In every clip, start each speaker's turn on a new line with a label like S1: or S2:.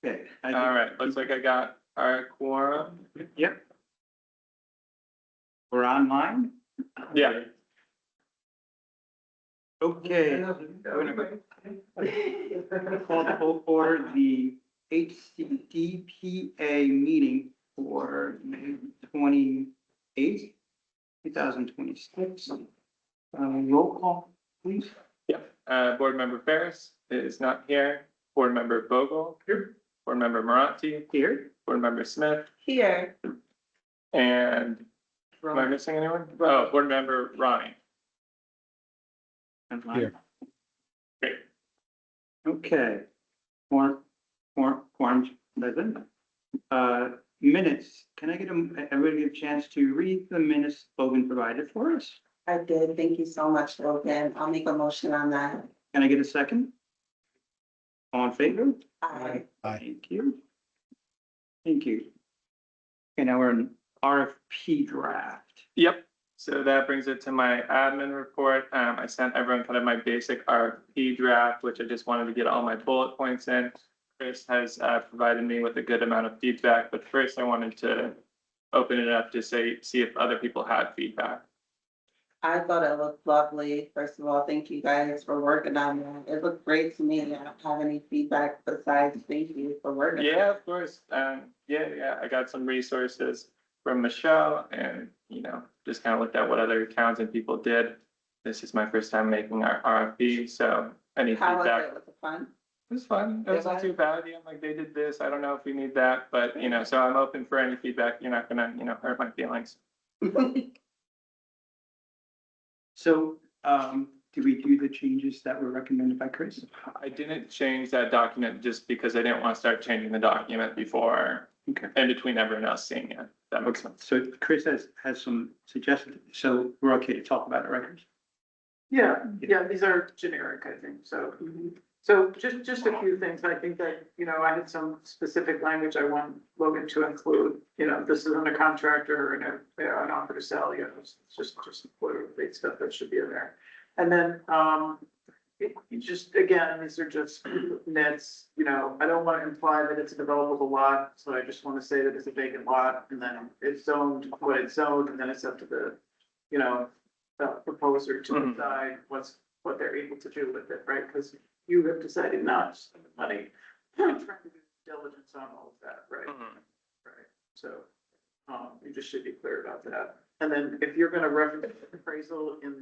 S1: Okay.
S2: All right, looks like I got our quorum.
S1: Yep. We're online?
S2: Yeah.
S1: Okay. Call to order the HCDPA meeting for May 28th, 2026. Roll call, please.
S2: Board member Ferris is not here. Board member Bogle.
S1: Here.
S2: Board member Maranti.
S1: Here.
S2: Board member Smith.
S3: Here.
S2: And am I missing anyone? Oh, board member Ronnie.
S1: Here.
S2: Great.
S1: Okay. Quorum's present. Minutes, can I get everybody a chance to read the minutes Logan provided for us?
S3: I did. Thank you so much, Logan. I'll make a motion on that.
S1: Can I get a second? All in favor?
S3: Aye.
S1: Thank you. Thank you. Okay, now we're in RFP draft.
S2: Yep. So that brings it to my admin report. I sent everyone kind of my basic RFP draft, which I just wanted to get all my bullet points in. Chris has provided me with a good amount of feedback, but first I wanted to open it up to see if other people had feedback.
S3: I thought it looked lovely. First of all, thank you guys for working on that. It looked great to me. I don't have any feedback besides thank you for working.
S2: Yeah, of course. Yeah. I got some resources from Michelle and, just kind of looked at what other towns and people did. This is my first time making our RFP, so any
S3: How was
S2: feedback.
S3: it? Was it fun?
S2: It was fun. It wasn't too bad. Yeah, I'm like, they did this. I don't know if we need that, but so I'm open for any feedback. You're not gonna, hurt my feelings.
S1: So, did we do the changes that were recommended by Chris?
S2: I didn't change that document just because I didn't want to start changing the document before,
S1: Okay.
S2: in between everyone else seeing it. That makes sense.
S1: So Chris has some suggestions, so we're okay to talk about it, right, Chris?
S4: Yeah, these are generic, I think, so. So just a few things, I think that, I had some specific language I want Logan to include, this isn't a contractor and an offer to sell, it's just boilerplate stuff that should be in there. And then, again, these are just nits, I don't want to imply that it's a developable lot, so I just want to say that it's a vacant lot, and then it's zoned what it's zoned, and then it's up to the, proposer to decide what they're able to do with it, right? Because you have decided not to spend the money trying to do diligence on all of that, right? Right, so, you just should be clear about that. And then if you're gonna reference appraisal in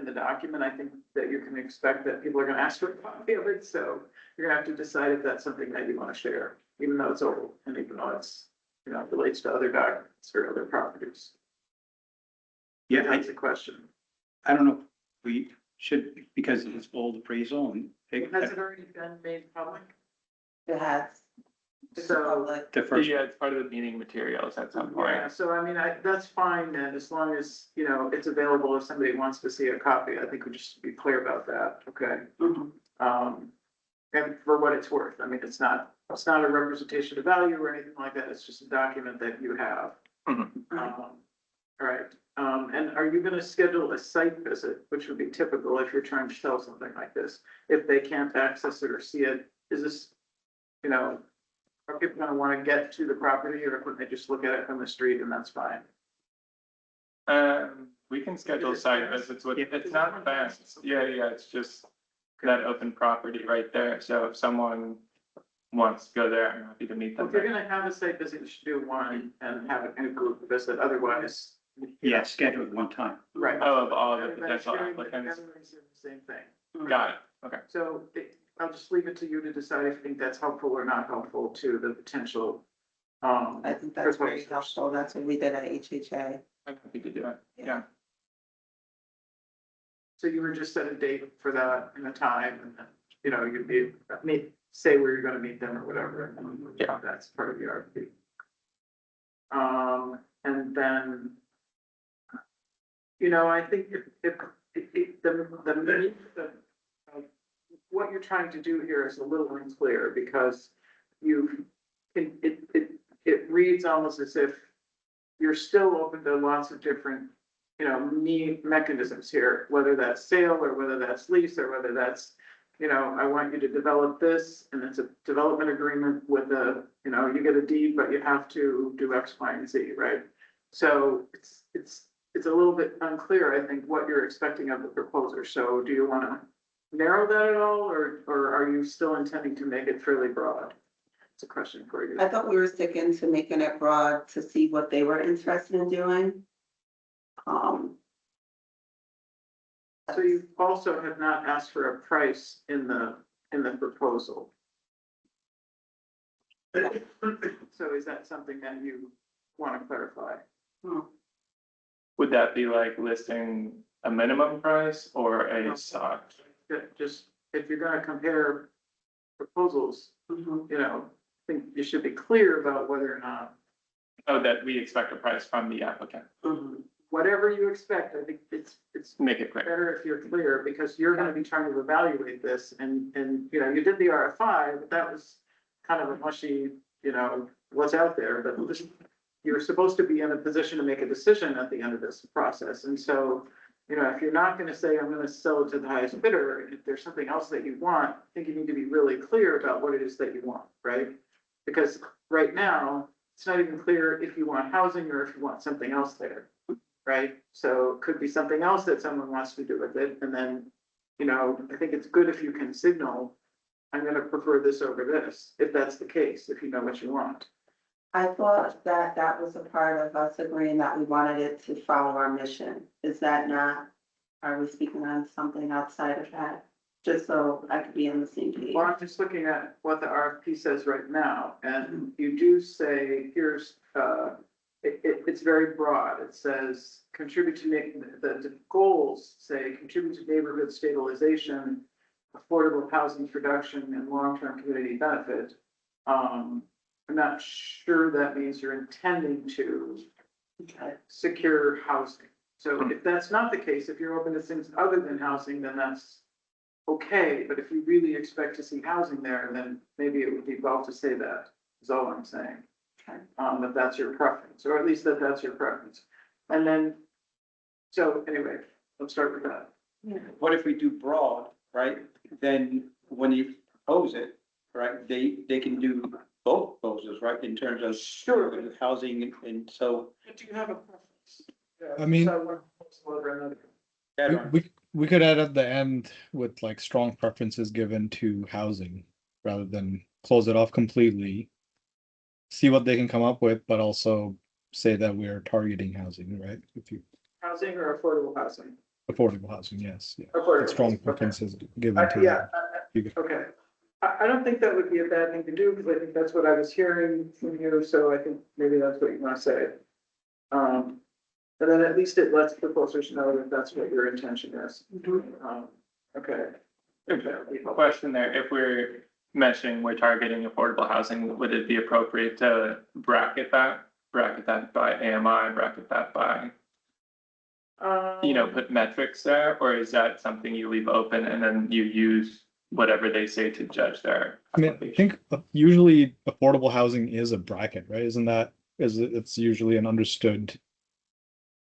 S4: the document, I think that you can expect that people are gonna ask for a copy of it, so you're gonna have to decide if that's something that you wanna share, even though it's old, and even though it's, relates to other documents or other properties.
S1: Yeah,
S4: That's the question.
S1: I don't know, we should, because it's old appraisal and.
S4: Has it already been made public?
S3: It has. It's
S4: So-
S3: public.
S1: The first,
S2: Yeah, it's part of the meeting materials at some point.
S4: Yeah, so I mean, that's fine then, as long as, it's available if somebody wants to see a copy. I think we just be clear about that, okay? And for what it's worth, I mean, it's not a representation of value or anything like that. It's just a document that you have. All right, and are you gonna schedule a site visit, which would be typical if you're trying to sell something like this? If they can't access it or see it, is this, are people gonna wanna get to the property, or can they just look at it from the street and that's fine?
S2: We can schedule site visits with, it's not fast. Yeah, it's just that open property right there. So if someone wants to go there, I'm happy to meet them
S4: If you're
S2: there.
S4: gonna have a site visit, you should do one and have it in a group visit, otherwise.
S1: yeah, scheduled one time.
S4: Right.
S2: Oh, of all the
S4: Everybody's
S2: potential
S4: doing-
S2: applicants.
S4: everybody's doing the same thing.
S2: Got it. Okay.
S4: So I'll just leave it to you to decide if you think that's helpful or not helpful to the potential.
S3: I think that's very
S4: proposers.
S3: helpful. That's what we did at HHA.
S2: I'm happy to do it. Yeah.
S4: So you were just set a date for that and a time, and then, you'd say where you're gonna meet them or whatever. And
S2: Yeah.
S4: That's part of the RFP. And then, I think what you're trying to do here is a little unclear because it reads almost as if you're still open to lots of different, mechanisms here, whether that's sale or whether that's lease or whether that's, you know, I want you to develop this, and it's a development agreement with a, you know, you get a deed, but you have to do X, Y, and Z, right? So it's a little bit unclear, I think, what you're expecting of the proposer. So do you want to narrow that at all, or are you still intending to make it fairly broad? It's a question for you.
S3: I thought we were sticking to making it broad to see what they were interested in doing.
S4: So you also have not asked for a price in the proposal. So is that something that you want to clarify?
S2: Would that be like listing a minimum price or a stock?
S4: Just, if you're gonna compare proposals,
S3: Mhm.
S4: you know, I think you should be clear about whether or not,
S2: Oh, that we expect a price from the applicant.
S3: Mhm.
S4: whatever you expect, I think it's
S2: Make it clear.
S4: better if you're clear, because you're gonna be trying to evaluate this, and, you know, you did the RFI, but that was kind of a mushy, you know, what's out there, but this, you're supposed to be in a position to make a decision at the end of this process, and so, you know, if you're not gonna say, I'm gonna sell it to the highest bidder, if there's something else that you want, I think you need to be really clear about what it is that you want, right? Because right now, it's not even clear if you want housing or if you want something else there, right? So it could be something else that someone wants to do with it, and then, you know, I think it's good if you can signal, I'm gonna prefer this over this, if that's the case, if you know what you want.
S3: I thought that that was a part of us agreeing that we wanted it to follow our mission. Is that not, are we speaking on something outside of that? Just so I could be on the same page.
S4: Well, I'm just looking at what the RFP says right now, and you do say, here's, it's very broad. It says, contribute to the goals say, contribute to neighborhood stabilization, affordable housing production, and long-term community benefit. I'm not sure that means you're intending to
S3: Okay.
S4: secure housing. So if that's not the case, if you're open to things other than housing, then that's okay. But if you really expect to see housing there, then maybe it would be well to say that, is all I'm saying.
S3: Okay.
S4: That that's your preference, or at least that's your preference. And then, so anyway, let's start with that.
S1: What if we do broad, right? Then when you propose it, right, they can do both proposals, right, in terms of.
S4: Sure.
S1: Housing, and so.
S4: But do you have a preference?
S5: I mean-
S4: So one proposal over another.
S5: We could add at the end with like strong preferences given to housing rather than close it off completely. See what they can come up with, but also say that we are targeting housing, right? If you
S4: Housing or affordable housing?
S5: affordable housing, yes, yeah.
S4: Affordable.
S5: With strong
S4: Okay.
S5: preferences given to
S4: Yeah,
S5: you.
S4: okay. I don't think that would be a bad thing to do, because I think that's what I was hearing from you, so I think maybe that's what you want to say. And then at least it lets proposers know that that's what your intention is. Okay.
S2: Question there, if we're mentioning we're targeting affordable housing, would it be appropriate to bracket that by AMI, bracket that by, put metrics there? Or is that something you leave open and then you use whatever they say to judge their
S5: I mean, I think usually affordable housing is a bracket, right? Isn't that, it's usually an understood.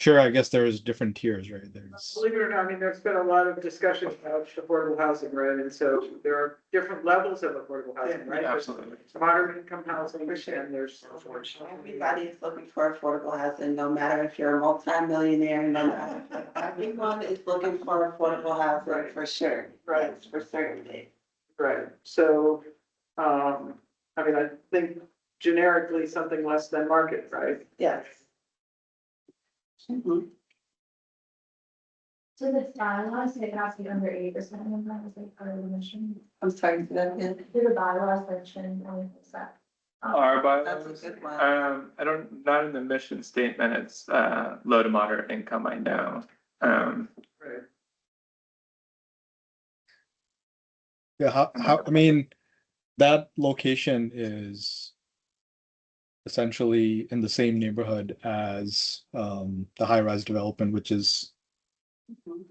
S5: Sure, I guess there is different tiers, right? There's,
S4: Believe it or not, I mean, there's been a lot of discussion about affordable housing, right? And so there are different levels of affordable housing, right? There's
S2: Absolutely.
S4: moderate income housing,
S3: For sure.
S4: and there's.
S3: Everybody is looking for affordable housing, no matter if you're a multi-millionaire, no matter. Everyone is looking for affordable housing,
S4: Right.
S3: for sure.
S4: Right.
S3: Yes, for certainty.
S4: Right, so, I mean, I think generically something less than market, right?
S3: Yes. Mhm.
S6: So the bylaws, it has to be under 8% of that, is like part of the mission.
S3: I'm sorry, say that again.
S6: Do the bylaws mention anything that?
S2: Our
S3: That's
S2: bylaws,
S3: a good one.
S2: I don't, not in the mission statement, it's low to moderate income, I know.
S4: Right.
S5: yeah, I mean, that location is essentially in the same neighborhood as the high-rise development, which is
S3: Mhm.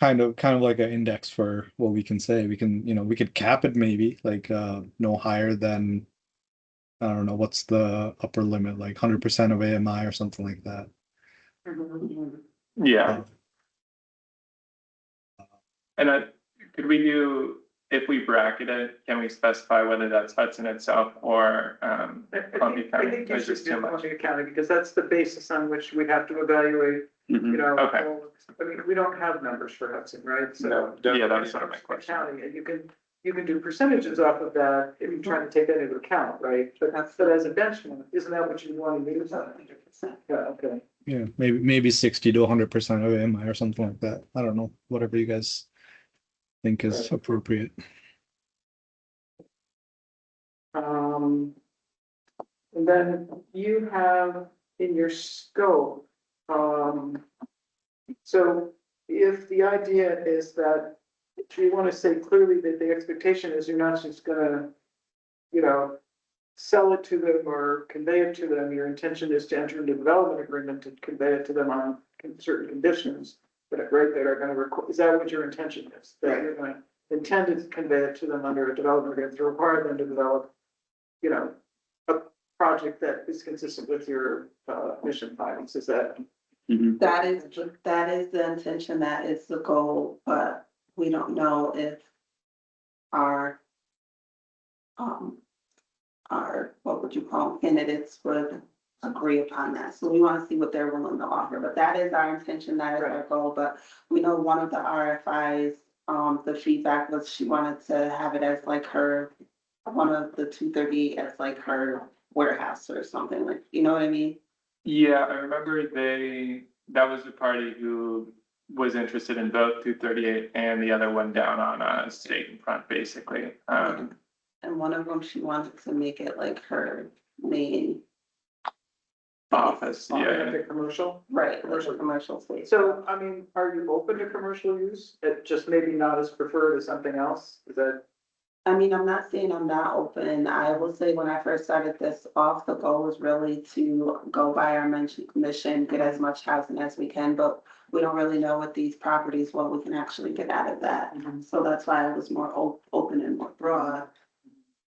S5: kind of like an index for what we can say. We can, we could cap it maybe like no higher than, I don't know, what's the upper limit, like 100% of AMI or something like that.
S3: Mhm.
S2: Yeah. And could we do if we bracket it, can we specify whether that's Hudson itself or, Columbia
S4: I
S2: County?
S4: think you
S2: It's
S4: should
S2: just
S4: do
S2: too much.
S4: Columbia County, because that's the basis on which we have to evaluate, you know.
S2: Okay.
S4: I mean, we don't have numbers for Hudson, right? So.
S1: No,
S2: Yeah, that
S1: definitely.
S2: was sort of my question.
S4: County, and you can do percentages off of that if you're trying to take that into account, right? But as a benchmark, isn't that what you want to use?
S3: 100%.
S4: Yeah, okay.
S5: Yeah, maybe 60 to 100% of AMI or something like that. I don't know, whatever you guys think is appropriate.
S4: And then you have in your scope, so if the idea is that, you want to say clearly that the expectation is you're not just gonna, you know, sell it to them or convey it to them, your intention is to enter into a development agreement to convey it to them on certain conditions, that are great, that are gonna require, is that what your intention is? That you're gonna intend to convey it to them under a development agreement to require them to develop, you know, a project that is consistent with your, mission findings, is that?
S1: Mhm.
S3: That is the intention, that is the goal, but we don't know if our, what would you call them, candidates would agree upon that. So we want to see what they're willing to offer, but that is our intention, that is our goal, but we know one of the RFIs, the feedback was she wanted to have it as like her, one of the 238 as like her warehouse or something, like, you know what I mean?
S2: Yeah, I remember that was the party who was interested in both 238 and the other one down on State and Front, basically.
S3: And one of them, she wanted to make it like her main.
S2: Office, yeah.
S4: The commercial?
S3: Right, commercial space.
S4: So, I mean, are you open to commercial use? It just maybe not as preferred as something else? Is that?
S3: I mean, I'm not saying I'm not open. I will say when I first started this off, the goal was really to go by our mission, get as much housing as we can, but we don't really know with these properties what we can actually get out of that. So that's why I was more open and more broad.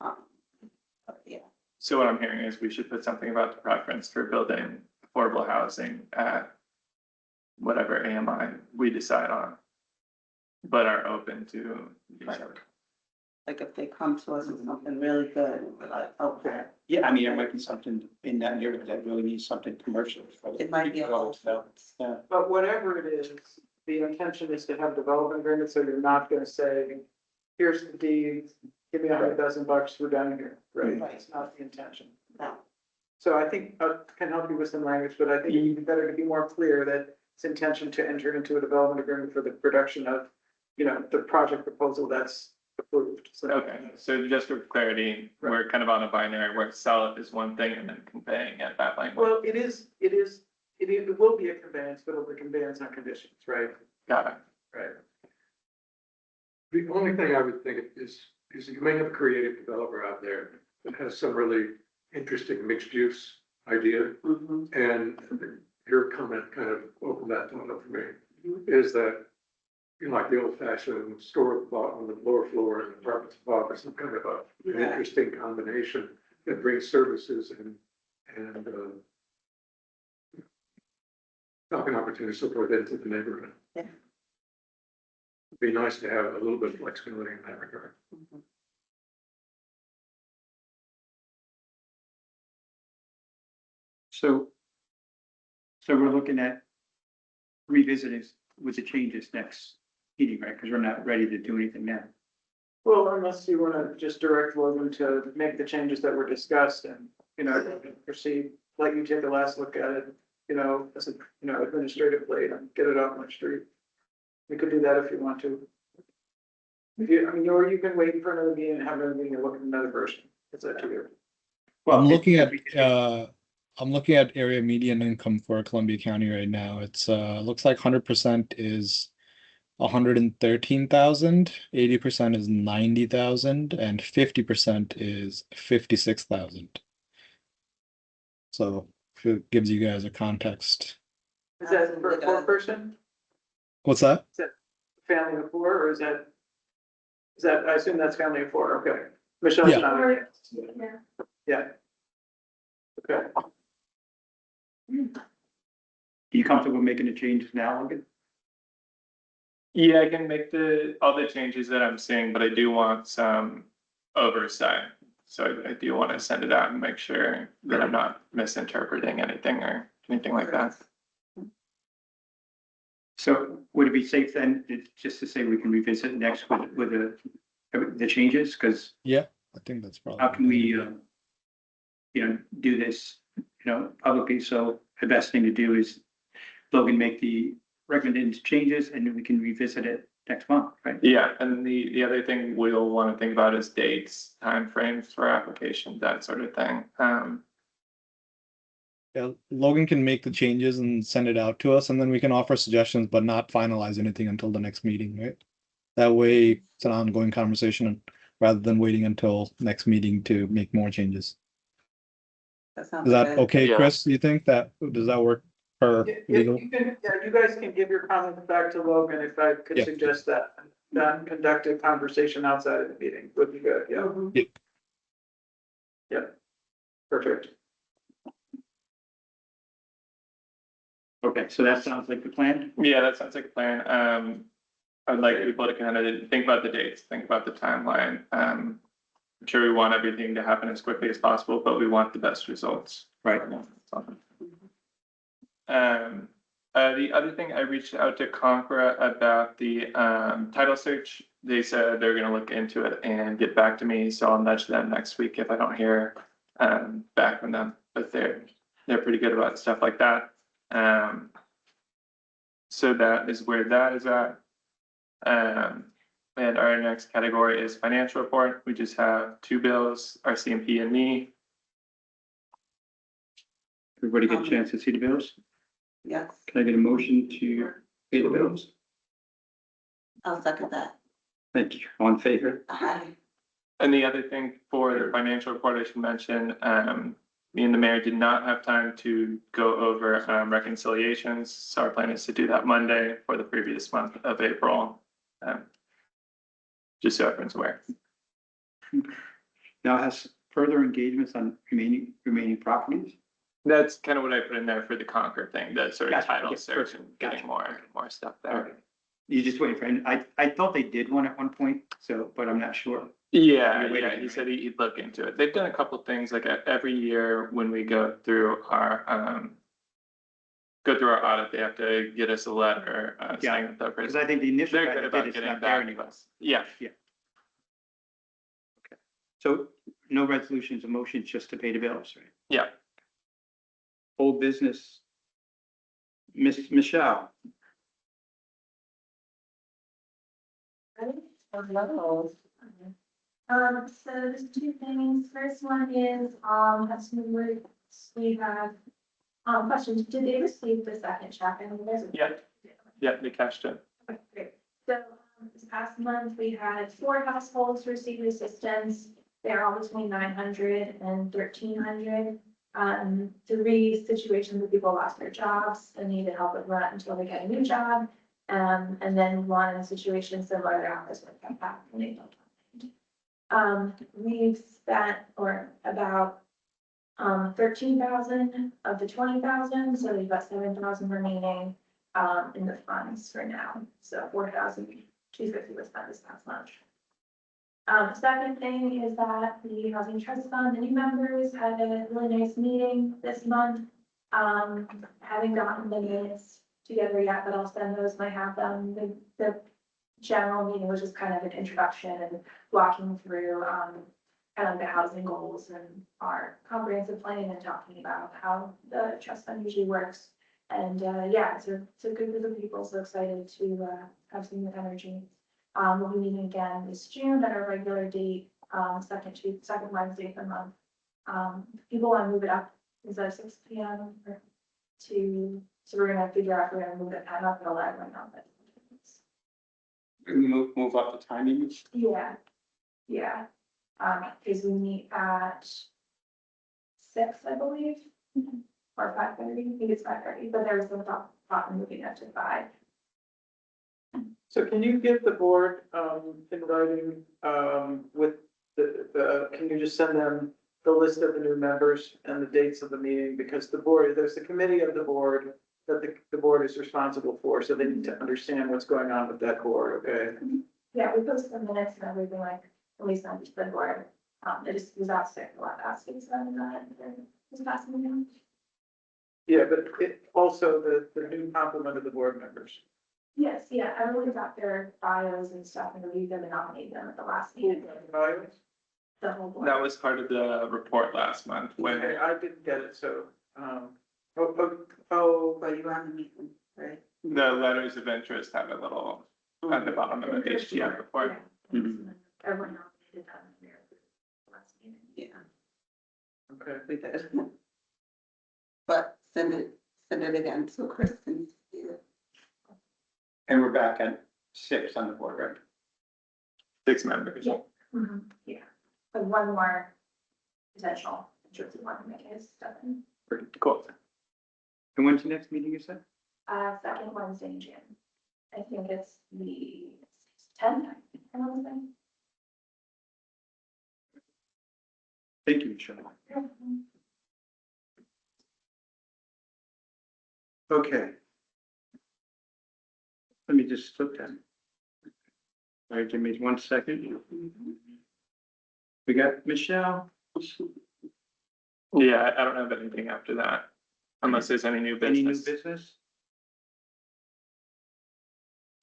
S3: But yeah.
S2: So what I'm hearing is we should put something about the preference for building affordable housing at whatever AMI we decide on, but are open to each other.
S3: Like if they come to us with something really good, and we're like, okay.
S1: Yeah, I mean, there might be something in that neighborhood that really needs something commercial.
S3: It might be a whole.
S1: Yeah.
S4: But whatever it is, the intention is to have development agreements, so you're not gonna say, here's the deed, give me $100,000, we're done here, right?
S3: Right.
S4: That's not the intention.
S3: No.
S4: So I think I can help you with some language, but I think it'd be better to be more clear that it's intention to enter into a development agreement for the production of, you know, the project proposal that's approved. So.
S2: Okay, so just for clarity, we're kind of on a binary where sell it is one thing and then conveying it that language.
S4: Well, it will be a conveyance, but it'll be conveyance on conditions, right?
S2: Got it.
S4: Right.
S7: The only thing I would think is you may have a creative developer out there that has some really interesting mixed use idea. And your comment kind of opened that thought up for me, is that, you know, like the old fashioned store on the lower floor and apartments above, or some kind of an interesting combination that brings services and shopping opportunities, so forth into the neighborhood.
S3: Yeah.
S7: It'd be nice to have a little bit of flexibility in that regard.
S1: So we're looking at revisiting with the changes next meeting, right? Because we're not ready to do anything now.
S4: Well, unless you want to just direct Logan to make the changes that were discussed and, you know, proceed, let you take a last look at it, you know, as a, you know, administratively and get it off my street. We could do that if you want to. If you, I mean, or you can wait for another meeting and have another meeting and look at another version. It's up to you.
S5: I'm looking at area median income for Columbia County right now. It's looks like 100% is 113,000, 80% is 90,000, and 50% is 56,000. So if it gives you guys a context.
S4: Is that for a four person?
S5: What's that?
S4: Is that family of four, or is that, I assume that's family of four, okay. Michelle's
S5: Yeah.
S4: not.
S6: Yeah.
S4: Yeah. Okay.
S1: You comfortable making the changes now, Logan?
S2: Yeah, I can make all the changes that I'm seeing, but I do want some oversight. So I do want to send it out and make sure that I'm not misinterpreting anything or anything like that.
S1: So would it be safe then, just to say we can revisit next with the changes? Because
S5: I think that's probably.
S1: how can we, do this, publicly? So the best thing to do is Logan make the recommended changes and then we can revisit it next month, right?
S2: Yeah, and the other thing we'll want to think about is dates, timeframes for application, that sort of thing.
S5: Yeah, Logan can make the changes and send it out to us, and then we can offer suggestions, but not finalize anything until the next meeting, right? That way, it's an ongoing conversation rather than waiting until next meeting to make more changes.
S3: That sounds
S5: Is that
S3: good.
S5: okay,
S2: Yeah.
S5: Chris? You think does that work for legal?
S4: You guys can give your comments back to Logan if I could
S5: Yeah.
S4: suggest that. Then conduct a conversation outside of the meeting would be good, yeah.
S3: Mhm.
S4: Yep. Perfect.
S1: Okay, so that sounds like the plan.
S2: Yeah, that sounds like a plan. I'd like people to kind of think about the dates, think about the timeline. I'm sure we want everything to happen as quickly as possible, but we want the best results.
S1: Right.
S2: The other thing, I reached out to Concora about the title search. They said they're gonna look into it and get back to me, so I'll nudge them next week if I don't hear back from them. But they're pretty good about stuff like that. So that is where that is at. And our next category is financial report. We just have 2 bills, our CMP and me.
S1: Everybody get a chance to see the bills?
S3: Yes,
S1: Can I get a motion to pay the bills?
S3: I'll second that.
S1: Thank you. All in favor?
S3: Aye.
S2: And the other thing for the financial report, I should mention, me and the mayor did not have time to go over reconciliations. So our plan is to do that Monday for the previous month of April. Just so everyone's aware.
S1: Now has further engagements on remaining properties?
S2: That's kind of what I put in there for the Concord thing, the sort of
S1: Gotcha.
S2: title
S1: Okay,
S2: search
S1: perfect.
S2: and getting
S1: Gotcha.
S2: more stuff
S1: All
S2: there.
S1: right. You're just waiting for, I thought they did one at one point, so, but I'm not sure.
S2: Yeah,
S1: You're waiting,
S2: he
S1: right?
S2: said he'd look into it. They've done a couple things, like every year when we go through our audit, they have to get us a letter saying that the
S1: Because I think the initial
S2: they're
S1: guy
S2: good
S1: that
S2: about
S1: did it's
S2: getting
S1: not there
S2: back to
S1: anymore.
S2: us. Yeah.
S1: So no resolutions or motions, just to pay the bills, right?
S2: Yeah.
S1: Old business. Miss Michelle,
S6: Hello. So there's 2 things. First one is, has to do with, we have, questions. Did they receive the second check? I mean, there's a.
S2: Yeah, they cashed it.
S6: Okay, great. So, this past month, we had 4 households receive assistance. They're all between 900 and 1,300. 3 situations where people lost their jobs and needed help with rent until they get a new job. And then 1 in a situation similar to ours with cut back and they don't. We've spent about 13,000 of the 20,000, so we've got 7,000 remaining in the funds for now. So 4,250 was spent this past month. Second thing is that the Housing Trust Fund, the new members had a really nice meeting this month. Haven't gotten the minutes together yet, but I'll send those when I have them. The general meeting was just kind of an introduction and walking through kind of the housing goals and our comprehensive plan and talking about how the trust fund usually works. And yeah, it's a good group of people, so excited to have some new energy. We'll be meeting again this June at our regular date, second Wednesday of the month. People want to move it up instead of 6 p.m. So we're gonna figure out if we're gonna move it. I'm not gonna lie right now, but.
S1: move up the timing.
S6: Yeah. Because we meet at 6, I believe, or 5:30. I think it's 5:30, but there's some thought of moving up to 5.
S4: So can you give the board, in writing, with can you just send them the list of the new members and the dates of the meeting? Because the board, there's the committee of the board, that the board is responsible for, so they need to understand what's going on with that board, okay?
S6: Yeah, we posted the minutes and everything, like, at least on the board. It just was out sick a lot last week, so I'm not, just passing it down.
S4: Yeah, but it, also the new complement of the board members.
S6: Yes, yeah, everyone got their bios and stuff and reviewed them and nominated them at the last meeting, the whole board.
S2: That was part of the report last month when,
S4: Okay, I didn't get it, so, oh,
S3: But you were on the meeting, right?
S2: the letters of interest have a little at the bottom of the HDF report.
S6: Yeah. Everyone nominated them in their last meeting.
S3: Yeah,
S4: okay.
S3: we did. But send it again so Chris can see it.
S1: And we're back at 6 on the board, right?
S2: 6 members.
S6: Yeah. Yeah, but one more potential interest in one to make his stuff in.
S2: Cool.
S1: And when's the next meeting, you said?
S6: Second Wednesday in June. I think it's the 10th, I want to say.
S1: Thank you, Michelle. Okay. Let me just flip that. All right, give me 1 second. We got Michelle.
S2: Yeah, I don't have anything after that, unless there's any new
S1: Any new
S2: business.
S1: business?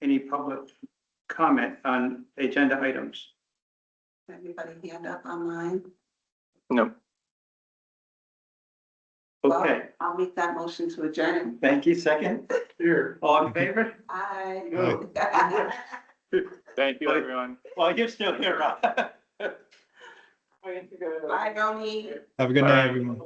S1: Any public comment on agenda items?
S3: Everybody hand up online.
S2: No.
S1: Okay,
S3: Well, I'll make that motion to adjourn.
S1: thank you. Second,
S4: Here.
S1: all in favor?
S3: Aye.
S1: Go.
S2: Thank you,
S1: Bye.
S2: everyone.
S1: Well, you're still here, Rob.
S3: Bye, Tony.
S5: Have a good
S2: Bye.
S5: night, everyone.